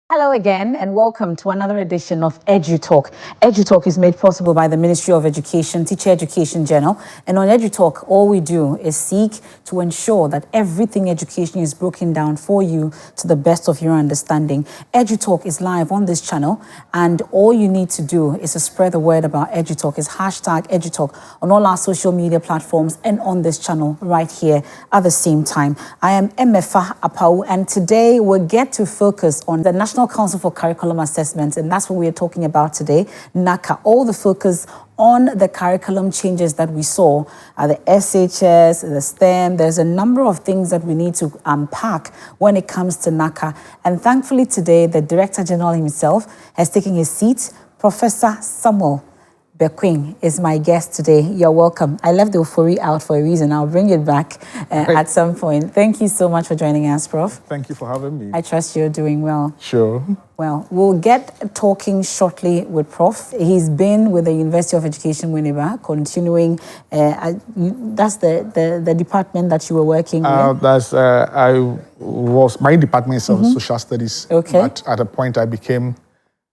Hello again and welcome to another edition of Edutalk. Edutalk is made possible by the Ministry of Education, Teacher Education Journal. And on Edutalk, all we do is seek to ensure that everything education is broken down for you to the best of your understanding. Edutalk is live on this channel, and all you need to do is to spread the word about Edutalk. It's hashtag Edutalk on all our social media platforms and on this channel right here at the same time. I am Emefa Apau, and today we'll get to focus on the National Council for Curriculum Assessment, and that's what we are talking about today, NACA. All the focus on the curriculum changes that we saw at the SHS, the STEM. There's a number of things that we need to unpack when it comes to NACA. And thankfully today, the Director General himself has taken his seat. Professor Samuel Ofori is my guest today. You're welcome. I left the Ofori out for a reason. I'll bring it back at some point. Thank you so much for joining us, Prof. Thank you for having me. I trust you're doing well. Sure. Well, we'll get talking shortly with Prof. He's been with the University of Education, Winneba, continuing. That's the department that you were working with? My department is of social studies. Okay. But at a point, I became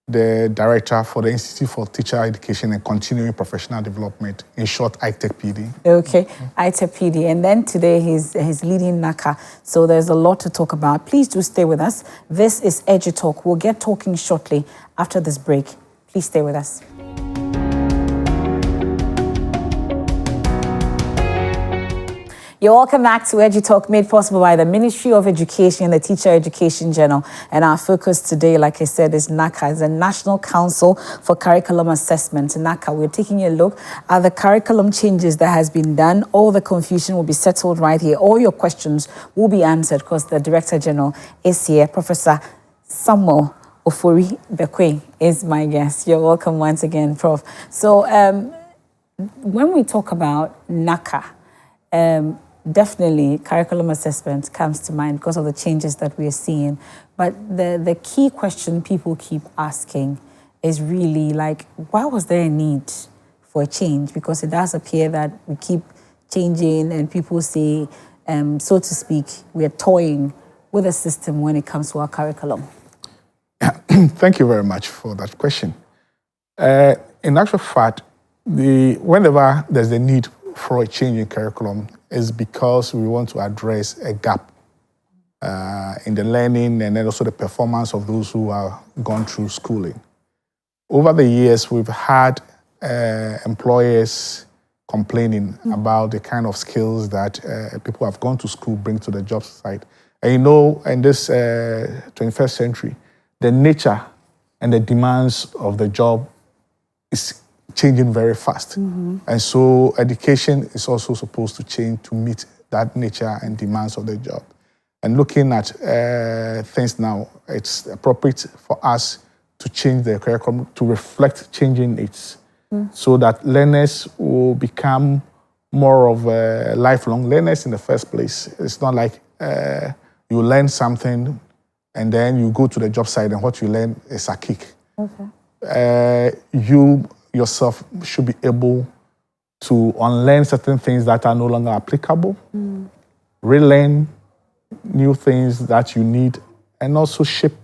the director for the Institute for Teacher Education and Continuing Professional Development, in short, ITEC-PD. Okay, ITEC-PD. And then today he's leading NACA. So there's a lot to talk about. Please do stay with us. This is Edutalk. We'll get talking shortly after this break. Please stay with us. You're welcome back to Edutalk, made possible by the Ministry of Education and the Teacher Education Journal. And our focus today, like I said, is NACA, is the National Council for Curriculum Assessment. NACA, we're taking a look at the curriculum changes that has been done. All the confusion will be settled right here. All your questions will be answered because the Director General is here. Professor Samuel Ofori is my guest. You're welcome once again, Prof. So when we talk about NACA, definitely curriculum assessment comes to mind because of the changes that we are seeing. But the key question people keep asking is really like, why was there a need for a change? Because it does appear that we keep changing and people say, so to speak, we are toying with the system when it comes to our curriculum. Thank you very much for that question. In actual fact, whenever there's a need for a change in curriculum, is because we want to address a gap in the learning and then also the performance of those who have gone through schooling. Over the years, we've had employers complaining about the kind of skills that people who have gone to school bring to the job site. And you know, in this 21st century, the nature and the demands of the job is changing very fast. And so education is also supposed to change to meet that nature and demands of the job. And looking at things now, it's appropriate for us to change the curriculum to reflect changing needs so that learners will become more of lifelong learners in the first place. It's not like you learn something and then you go to the job site and what you learn is a kick. Okay. You yourself should be able to unlearn certain things that are no longer applicable, relearn new things that you need, and also shape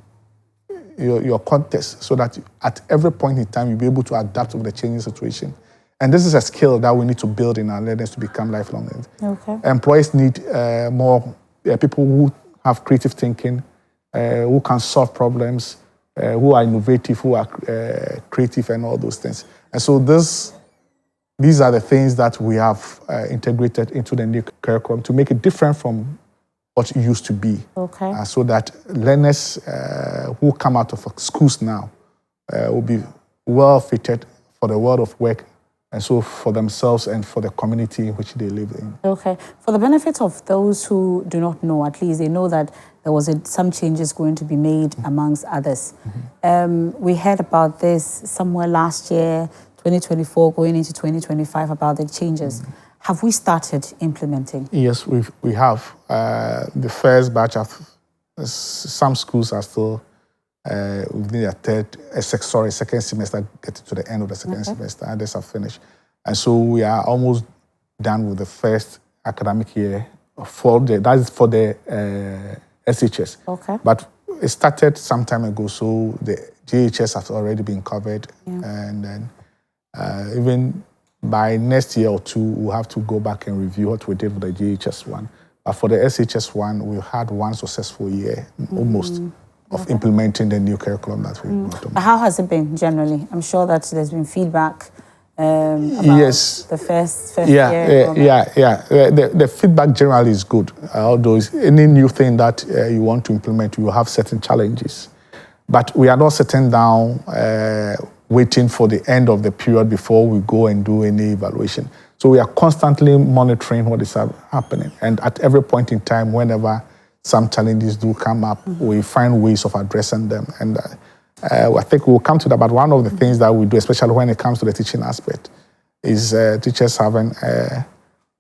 your context so that at every point in time you'll be able to adapt to the changing situation. And this is a skill that we need to build in our learners to become lifelong learners. Okay. Employees need more people who have creative thinking, who can solve problems, who are innovative, who are creative, and all those things. And so these are the things that we have integrated into the new curriculum to make it different from what it used to be. Okay. So that learners who come out of schools now will be well fitted for the world of work, and so for themselves and for the community in which they live in. Okay. For the benefit of those who do not know, at least they know that there was some changes going to be made amongst others. We heard about this somewhere last year, 2024, going into 2025, about the changes. Have we started implementing? Yes, we have. The first batch of some schools are still within their second semester, getting to the end of the second semester, and others have finished. And so we are almost done with the first academic year that is for the SHS. Okay. But it started some time ago, so the JHS has already been covered, and then even by next year or two, we'll have to go back and review what we did with the JHS one. But for the SHS one, we've had one successful year, almost, of implementing the new curriculum that we brought on. How has it been generally? I'm sure that there's been feedback about the first year. The feedback generally is good. Although any new thing that you want to implement, you will have certain challenges. But we are not sitting down waiting for the end of the period before we go and do any evaluation. So we are constantly monitoring what is happening. And at every point in time, whenever some challenges do come up, we find ways of addressing them. And I think we'll come to that. But one of the things that we do, especially when it comes to the teaching aspect, is teachers having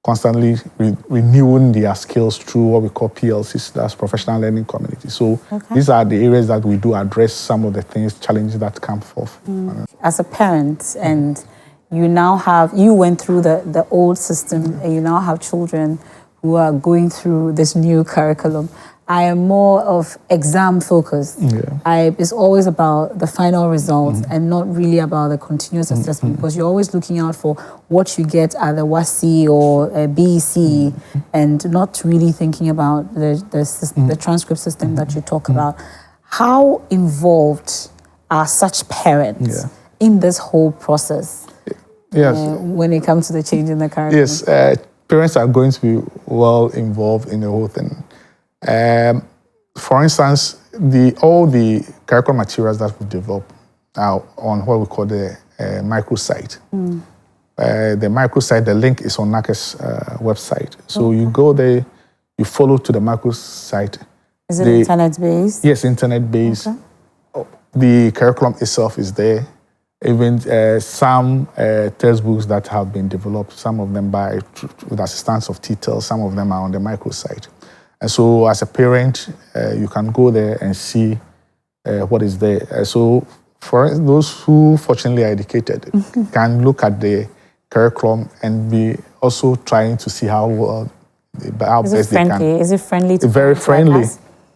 constantly renewing their skills through what we call PLCs, that's professional learning community. So these are the areas that we do address some of the challenges that come forth. As a parent, and you went through the old system, and you now have children who are going through this new curriculum. I am more of exam focused. It's always about the final results and not really about the continuous assessment, because you're always looking out for what you get at the WASI or BEC and not really thinking about the transcript system that you talk about. How involved are such parents in this whole process when it comes to the change in the curriculum? Yes, parents are going to be well involved in the whole thing. For instance, all the curriculum materials that we develop are on what we call the microsite. The microsite, the link is on NAC's website. So you go there, you follow to the microsite. Is it internet-based? Yes, internet-based. The curriculum itself is there. Even some textbooks that have been developed, some of them with assistance of TTL, some of them are on the microsite. And so as a parent, you can go there and see what is there. So for those who fortunately are educated can look at the curriculum and be also trying to see how best they can. Is it friendly to very friendly.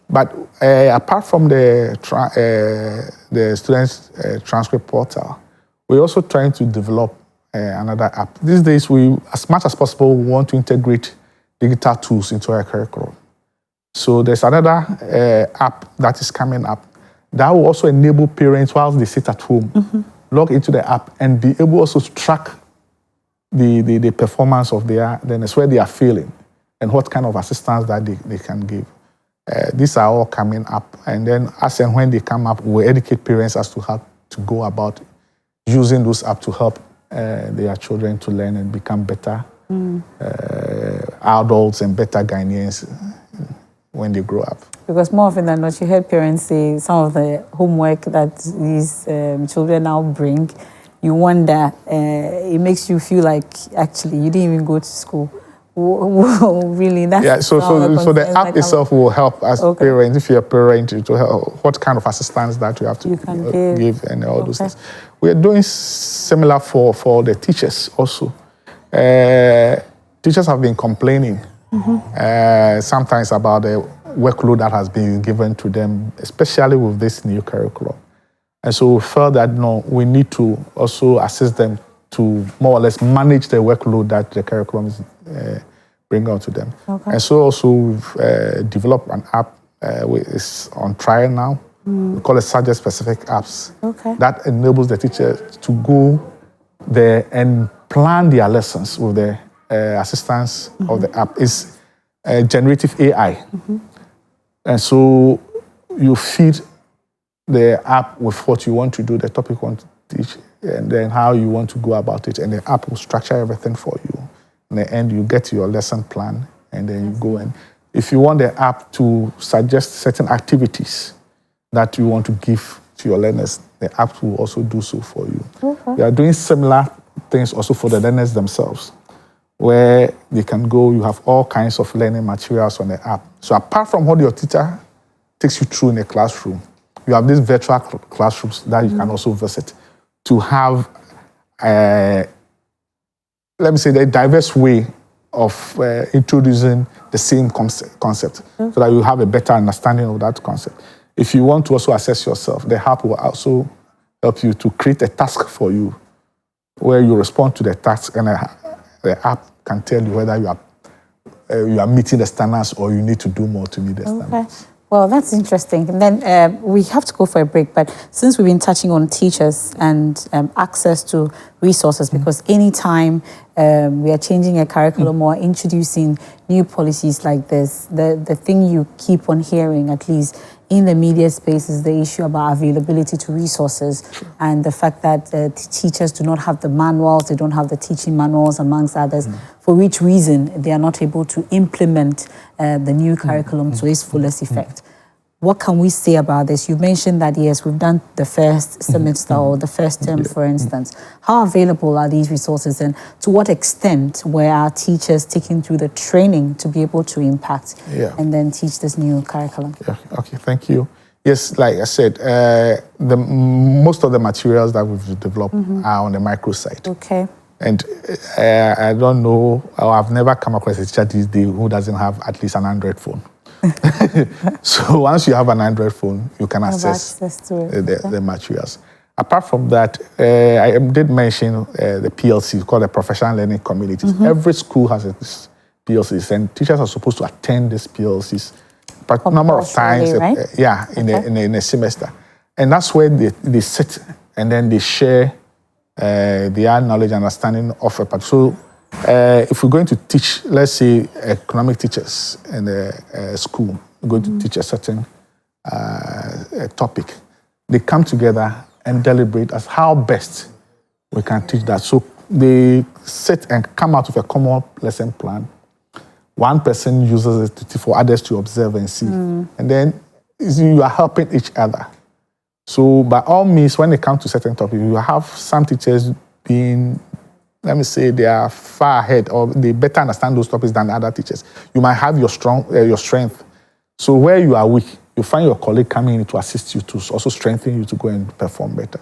But apart from the students' transcript portal, we're also trying to develop another app. These days, we, as much as possible, we want to integrate digital tools into our curriculum. So there's another app that is coming up that will also enable parents, whilst they sit at home, log into the app and be able also to track the performance of their learners, where they are failing, and what kind of assistance that they can give. These are all coming up. And then as and when they come up, we educate parents as to how to go about using those apps to help their children to learn and become better adults and better Ghanaians when they grow up. Because more often than not, you heard parents say some of the homework that these children now bring, you wonder, it makes you feel like actually you didn't even go to school. Really, that's so the app itself will help as parents, if you're a parent, to help what kind of assistance that you have to give and all those things. We are doing similar for the teachers also. Teachers have been complaining sometimes about the workload that has been given to them, especially with this new curriculum. And so we felt that we need to also assist them to more or less manage the workload that the curriculum is bring out to them. And so also we've developed an app it's on trial now. We call it subject-specific apps. That enables the teacher to go there and plan their lessons with the assistance of the app. It's generative AI. And so you feed the app with what you want to do, the topic you want to teach, and then how you want to go about it, and the app will structure everything for you. In the end, you get your lesson plan, and then you go and if you want the app to suggest certain activities that you want to give to your learners, the app will also do so for you. We are doing similar things also for the learners themselves, where they can go, you have all kinds of learning materials on the app. So apart from what your teacher takes you through in the classroom, you have these virtual classrooms that you can also visit to have, let me say, the diverse way of introducing the same concept so that you have a better understanding of that concept. If you want to also assess yourself, the app will also help you to create a task for you where you respond to the task, and the app can tell you whether you are meeting the standards or you need to do more to meet the standards. Well, that's interesting. And then we have to go for a break, but since we've been touching on teachers and access to resources, because anytime we are changing a curriculum or introducing new policies like this, the thing you keep on hearing, at least in the media space, is the issue about availability to resources and the fact that teachers do not have the manuals, they don't have the teaching manuals, amongst others, for which reason they are not able to implement the new curriculum to its fullest effect. What can we say about this? You mentioned that, yes, we've done the first semester or the first term, for instance. How available are these resources, and to what extent were our teachers taken through the training to be able to impact and then teach this new curriculum? Yeah, okay, thank you. Yes, like I said, most of the materials that we've developed are on the micro site. Okay. And I don't know, or I've never come across a teacher these days who doesn't have at least an Android phone. So once you have an Android phone, you can access the materials. Apart from that, I did mention the PLC, called the Professional Learning Communities. Every school has its PLCs, and teachers are supposed to attend these PLCs a number of times, right? in a semester. And that's where they sit and then they share their knowledge and understanding of a part. So if we're going to teach, let's say, economic teachers in a school, we're going to teach a certain topic, they come together and deliberate as how best we can teach that. So they sit and come out with a common lesson plan. One person uses it for others to observe and see. And then you are helping each other. So by all means, when it comes to certain topics, you have some teachers being, let me say, they are far ahead, or they better understand those topics than other teachers. You might have your strength. So where you are weak, you find your colleague coming in to assist you, to also strengthen you to go and perform better.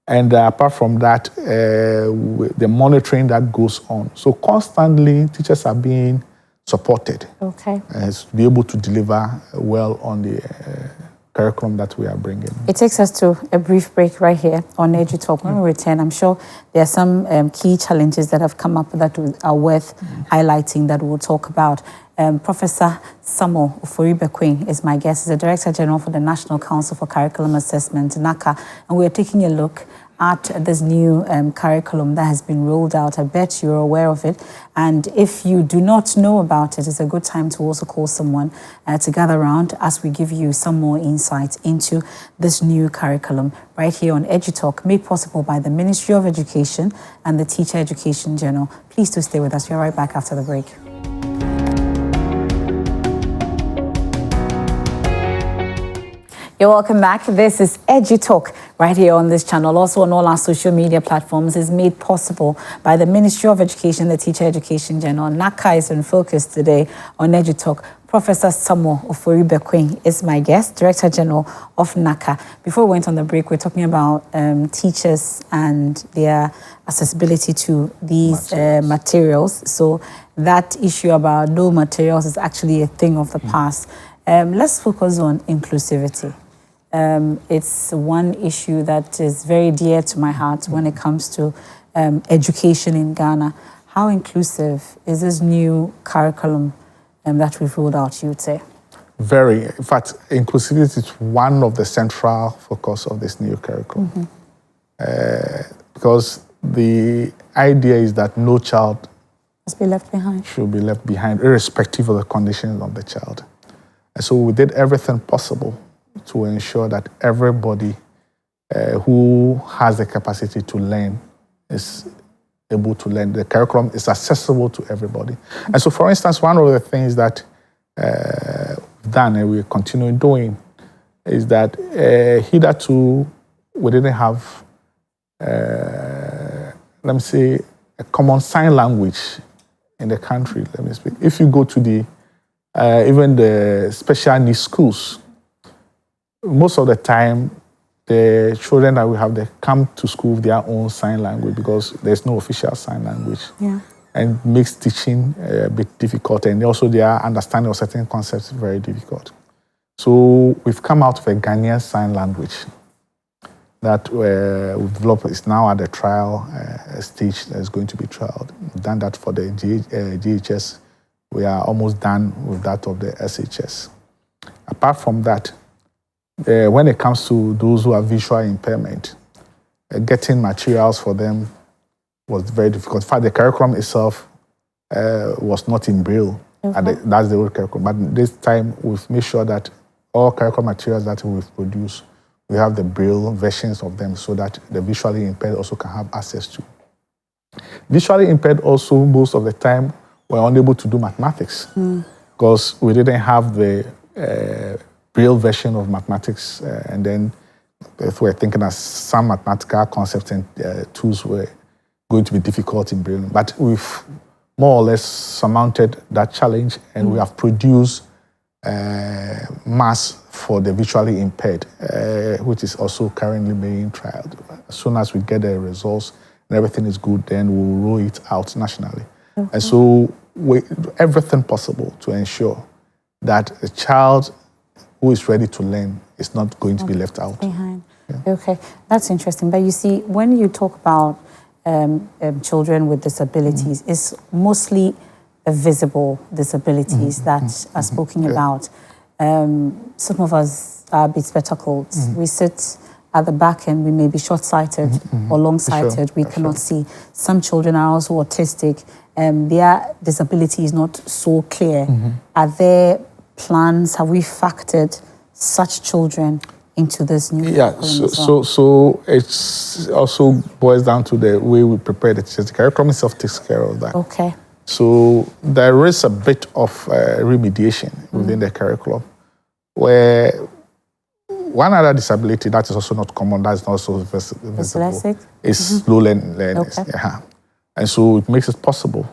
And apart from that, the monitoring that goes on. So constantly, teachers are being supported to be able to deliver well on the curriculum that we are bringing. It takes us to a brief break right here on Edutalk. When we return, I'm sure there are some key challenges that have come up that are worth highlighting that we'll talk about. Professor Samuel Ofori is my guest. He's the Director General for the National Council for Curriculum Assessment, NACA, and we're taking a look at this new curriculum that has been rolled out. I bet you're aware of it. And if you do not know about it, it's a good time to also call someone to gather around as we give you some more insight into this new curriculum right here on Edutalk, made possible by the Ministry of Education and the Teacher Education Journal. Please do stay with us. We're right back after the break. You're welcome back. This is Edutalk right here on this channel. Also on all our social media platforms, is made possible by the Ministry of Education, the Teacher Education Journal. NACA is in focus today on Edutalk. Professor Samuel Ofori is my guest, Director General of NACA. Before we went on the break, we're talking about teachers and their accessibility to these materials. So that issue about no materials is actually a thing of the past. Let's focus on inclusivity. It's one issue that is very dear to my heart when it comes to education in Ghana. How inclusive is this new curriculum that we've rolled out, you would say? Very. In fact, inclusivity is one of the central focus of this new curriculum. Because the idea is that no child must be left behind. Should be left behind, irrespective of the conditions of the child. And so we did everything possible to ensure that everybody who has the capacity to learn is able to learn. The curriculum is accessible to everybody. And so, for instance, one of the things that we've done and we continue doing is that hitherto we didn't have, let me say, a common sign language in the country, let me speak. If you go to the even the special needs schools, most of the time, the children that we have, they come to school with their own sign language because there's no official sign language. And makes teaching a bit difficult, and also their understanding of certain concepts very difficult. So we've come out with a Ghanaian sign language that we've developed. Is now at the trial stage that is going to be trialed. We've done that for the GHS. We are almost done with that of the SHS. Apart from that, when it comes to those who have visual impairment, getting materials for them was very difficult. In fact, the curriculum itself was not in Braille. Okay. That's the old curriculum. But this time, we've made sure that all curriculum materials that we've produced, we have the Braille versions of them so that the visually impaired also can have access to. Visually impaired also, most of the time, were unable to do mathematics because we didn't have the Braille version of mathematics. And then if we're thinking that some mathematical concepts and tools were going to be difficult in Braille. But we've more or less surmounted that challenge, and we have produced mass for the visually impaired, which is also currently being trialed. As soon as we get the results and everything is good, then we'll roll it out nationally. Okay. And so we do everything possible to ensure that a child who is ready to learn is not going to be left out. Behind. Yeah. Okay, that's interesting. But you see, when you talk about children with disabilities, it's mostly visible disabilities that are spoken about. Some of us are bespectacled. We sit at the back and we may be short-sighted or long-sighted. We cannot see. Some children are also autistic. Their disability is not so clear. Are there plans? Have we factored such children into this new curriculum? So it's also boils down to the way we prepare the teachers. The curriculum itself takes care of that. Okay. So there is a bit of remediation within the curriculum, where one other disability that is also not common, that is also visible, is slow learners. Okay. And so it makes it possible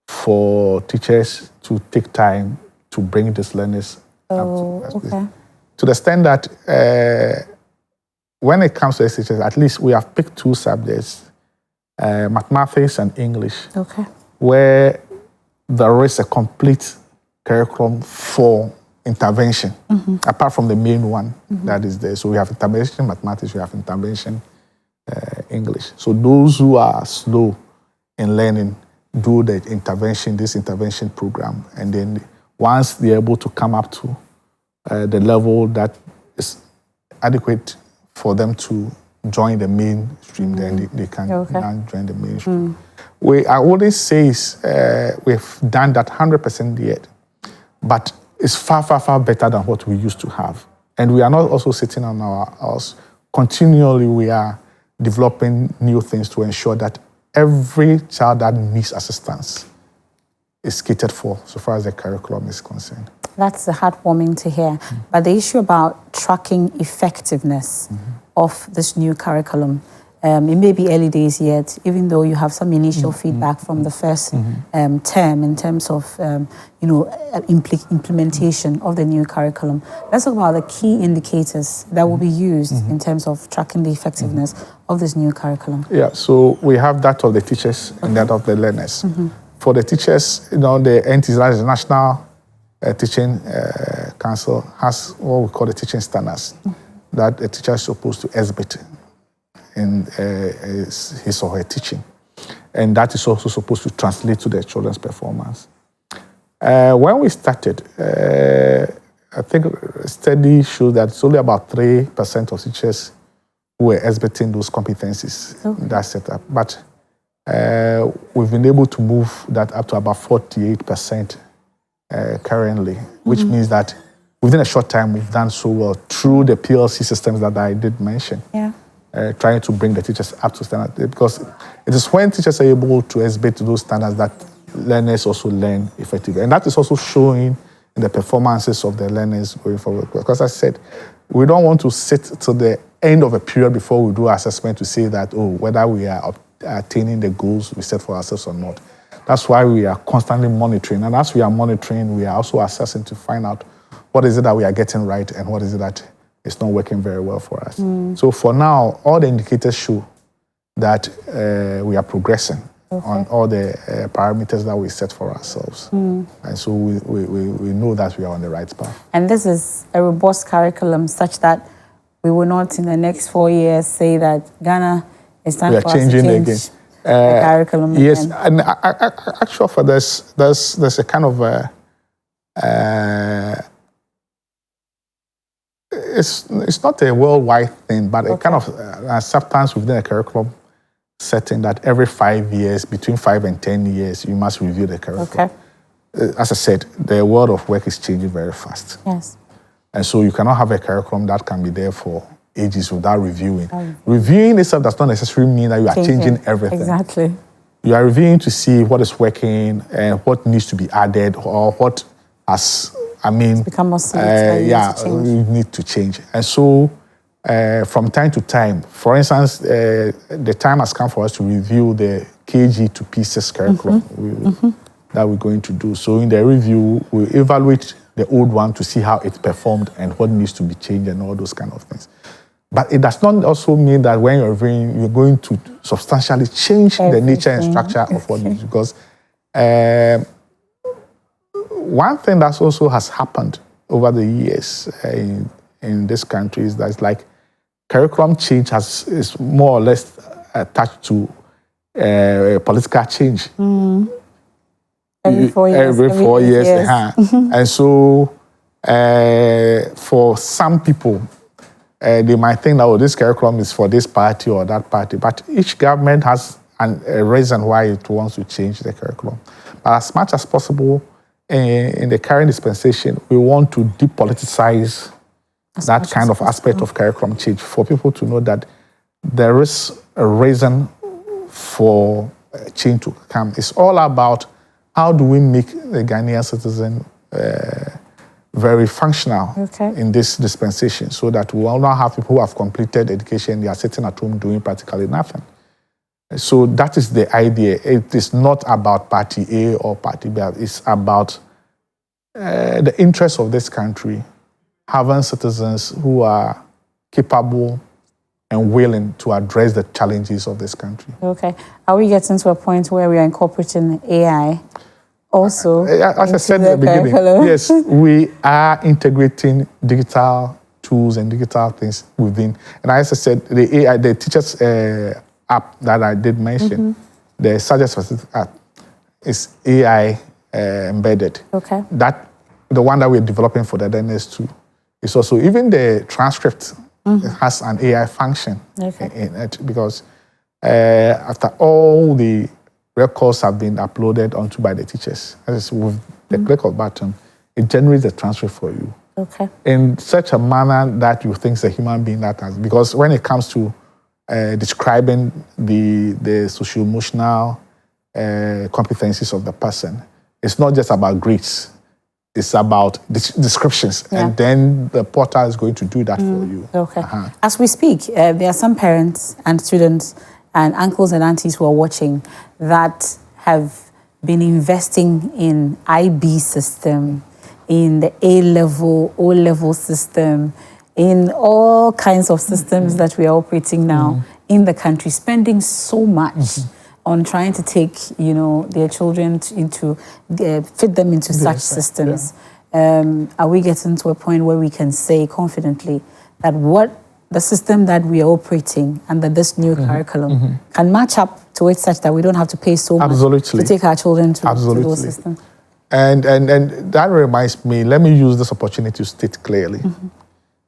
for teachers to take time to bring these learners up to the extent that when it comes to SHS, at least we have picked two subjects, mathematics and English, where there is a complete curriculum for intervention, apart from the main one that is there. So we have intervention mathematics, we have intervention English. So those who are slow in learning do this intervention program, and then once they're able to come up to the level that is adequate for them to join the mainstream, then they can join the mainstream. I wouldn't say we've done that 100% yet, but it's far, far, far better than what we used to have. And we are not also sitting on our house. Continually, we are developing new things to ensure that every child that needs assistance is catered for so far as the curriculum is concerned. That's heartwarming to hear. But the issue about tracking effectiveness of this new curriculum, it may be early days yet, even though you have some initial feedback from the first term in terms of implementation of the new curriculum. Let's talk about the key indicators that will be used in terms of tracking the effectiveness of this new curriculum. Yeah, so we have that of the teachers and that of the learners. For the teachers, the NTS, the National Teaching Council, has what we call the teaching standards that a teacher is supposed to exhibit in his or her teaching. And that is also supposed to translate to the children's performance. When we started, I think a study showed that it's only about 3% of teachers who were exhibiting those competencies in that setup. But we've been able to move that up to about 48% currently, which means that within a short time, we've done so well through the PLC systems that I did mention, trying to bring the teachers up to standard. Because it is when teachers are able to exhibit those standards that learners also learn effectively. And that is also showing in the performances of the learners going forward. Because as I said, we don't want to sit to the end of a period before we do assessment to say that, whether we are attaining the goals we set for ourselves or not. That's why we are constantly monitoring. And as we are monitoring, we are also assessing to find out what is it that we are getting right and what is it that is not working very well for us. So for now, all the indicators show that we are progressing on all the parameters that we set for ourselves. And so we know that we are on the right path. And this is a robust curriculum such that we will not in the next 4 years say that Ghana is time for us to change the curriculum yes, again. and actually for there's a kind of it's not a worldwide thing, but a kind of acceptance within a curriculum setting that every 5 years, between 5 and 10 years, you must review the curriculum. As I said, the world of work is changing very fast. Yes. And so you cannot have a curriculum that can be there for ages without reviewing. Reviewing itself does not necessarily mean that you are changing everything. Exactly. You are reviewing to see what is working and what needs to be added or what has, become more serious. you need to change. And so from time to time, for instance, the time has come for us to review the KG to pieces curriculum that we're going to do. So in the review, we evaluate the old one to see how it performed and what needs to be changed and all those kind of things. But it does not also mean that when you're reviewing, you're going to substantially change the nature and structure of what needs, because one thing that also has happened over the years in this country is that it's like curriculum change is more or less attached to political change. Every 4 years. Every 4 years. And so for some people, they might think that, this curriculum is for this party or that party. But each government has a reason why it wants to change the curriculum. But as much as possible, in the current dispensation, we want to depoliticize that kind of aspect of curriculum change for people to know that there is a reason for change to come. It's all about how do we make the Ghanaian citizen very functional in this dispensation so that we will not have people who have completed education, they are sitting at home doing practically nothing. So that is the idea. It is not about party A or party B. It's about the interests of this country, having citizens who are capable and willing to address the challenges of this country. Are we getting to a point where we are incorporating AI also? As I said in the beginning, yes, we are integrating digital tools and digital things within. And as I said, the AI, the teachers app that I did mention, the subject specific app is AI embedded. That the one that we're developing for the NS2 is also, even the transcript has an AI function in it, because after all the records have been uploaded onto by the teachers, as with the click of button, it generates a transcript for you. In such a manner that you think it's a human being that has, because when it comes to describing the socio-emotional competencies of the person, it's not just about grades, it's about descriptions, and then the portal is going to do that for you. As we speak, there are some parents and students and uncles and aunties who are watching that have been investing in IB system, in the A-level, O-level system, in all kinds of systems that we are operating now in the country, spending so much on trying to take, their children fit them into such systems. Are we getting to a point where we can say confidently that the system that we are operating under this new curriculum can match up to it such that we don't have to pay so much to take our children to those systems? And that reminds me, let me use this opportunity to state clearly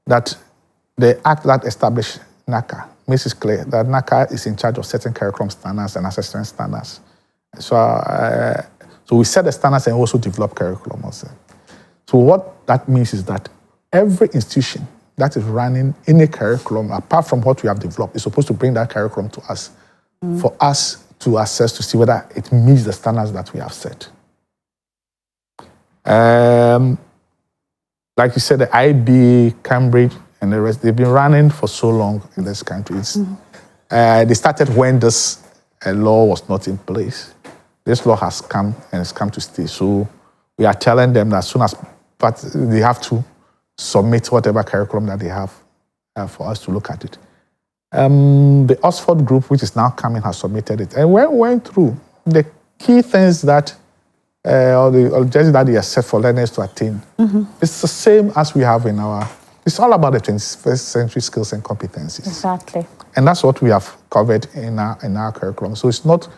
that the act that established NACA makes it clear that NACA is in charge of setting curriculum standards and assessment standards. So we set the standards and also develop curriculum also. So what that means is that every institution that is running any curriculum, apart from what we have developed, is supposed to bring that curriculum to us for us to assess to see whether it meets the standards that we have set. Like you said, the IB, Cambridge, and the rest, they've been running for so long in this country. They started when this law was not in place. This law has come and it's come to stay. So we are telling them that as soon as, but they have to submit whatever curriculum that they have for us to look at it. The Oxford group, which is now coming, has submitted it. And when we went through, the key things that, or the objectives that they are set for learners to attain, it's the same as we have in our, it's all about the 21st century skills and competencies. Exactly. And that's what we have covered in our curriculum. So it's not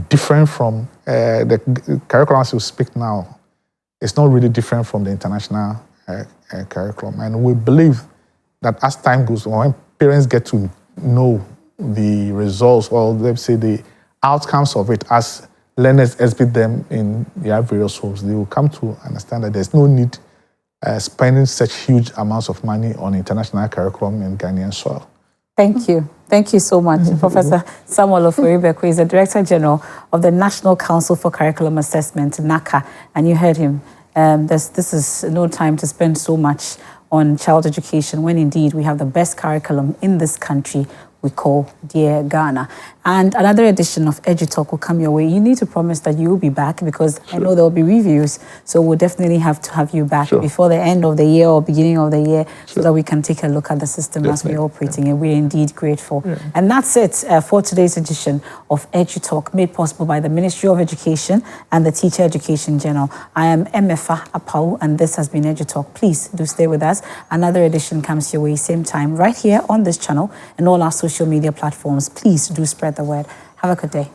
different from the curriculum as we speak now. It's not really different from the international curriculum. And we believe that as time goes on, when parents get to know the results, or let's say the outcomes of it as learners exhibit them in their various homes, they will come to understand that there's no need spending such huge amounts of money on international curriculum in Ghanaian soil. Thank you. Thank you so much. Professor Samuel Ofori, who is the Director General of the National Council for Curriculum Assessment, NACA, and you heard him. This is no time to spend so much on child education when indeed we have the best curriculum in this country we call Dear Ghana. And another edition of Edutalk will come your way. You need to promise that you will be back, because I know there will be reviews. So we'll definitely have to have you back before the end of the year or beginning of the year, so that we can take a look at the system as we're operating. And we're indeed grateful. And that's it for today's edition of Edutalk, made possible by the Ministry of Education and the Teacher Education Journal. I am Emefa Apau, and this has been Edutalk. Please do stay with us. Another edition comes your way, same time, right here on this channel and all our social media platforms. Please do spread the word. Have a good day.